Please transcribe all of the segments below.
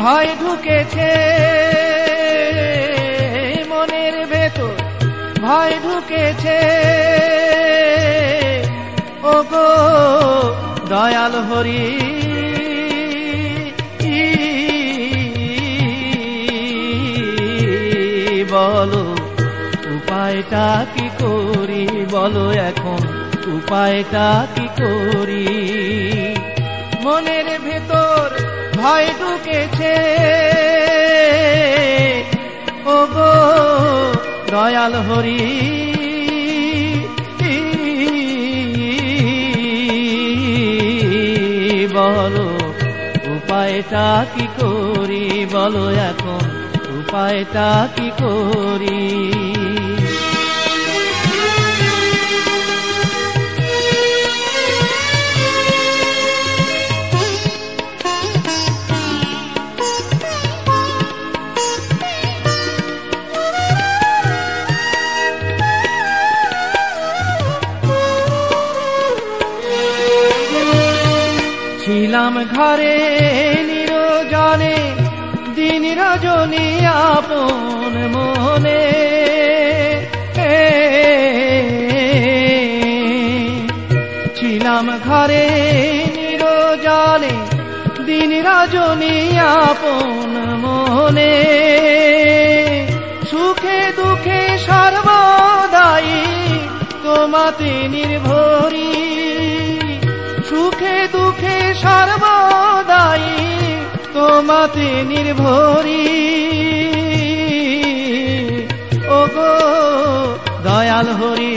ভয় ঢুকেছে মনের ভেতর, ভয় ঢুকেছে ওগো দয়াল হরি। বলো উপায়টা কি করি, বলো এখন উপায়টা কি করি। মনের ভেতর ভয় ঢুকেছে ওগো দয়াল হরি। বলো উপায়টা কি করি, বলো এখন উপায়টা কি করি। ছিলাম ঘরে নিরজনে দিন রজনী আপন মনে, ছিলাম ঘরে নিরজনে দিন রজনী আপন মনে। সুখে দুঃখে সর্বদাই তোমাতে নির্ভরী, সুখে দুঃখে সর্বদাই তোমাতে নির্ভরী ওগো দয়াল হরি।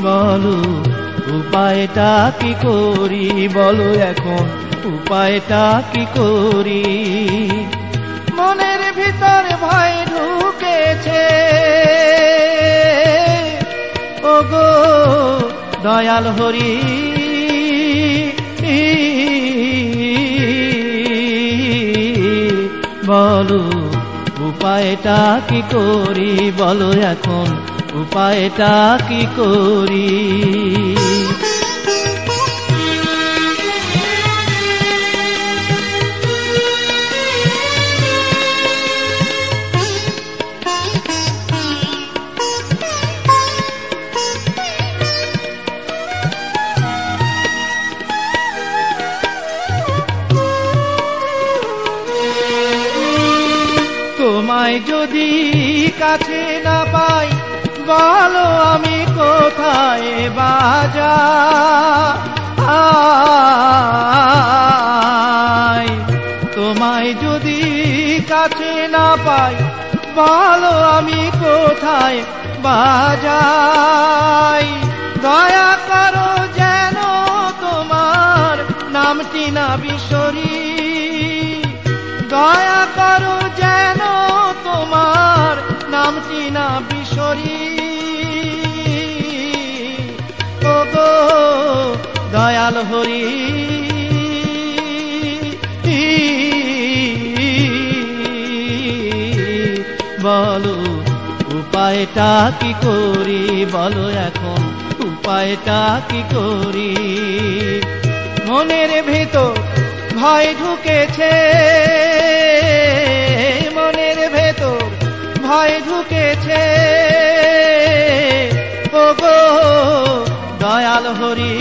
বলো উপায়টা কি করি, বলো এখন উপায়টা কি করি। মনের ভিতর ভয় ঢুকেছে ওগো দয়াল হরি। বলো উপায়টা কি করি, বলো এখন উপায়টা কি করি। তোমায় যদি কাছে না পাই, বলো আমি কোথায় বাজাই। তোমায় যদি কাছে না পাই, বলো আমি কোথায় বাজাই। দয়া করো যেন তোমার নামটি না বিসরি, দয়া করো যেন তোমার নামটি না বিসরি ওগো দয়াল হরি। বলো উপায়টা কি করি, বলো এখন উপায়টা কি করি। মনের ভেতর ভয় ঢুকেছে, মনের ভেতর ভয় ঢুকেছে ওগো দয়াল হরি।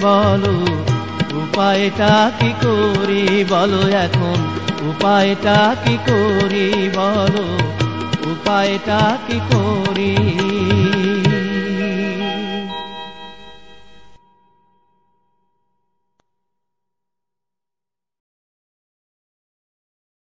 বলো উপায়টা কি করি, বলো এখন উপায়টা কি করি। বলো উপায়টা কি করি।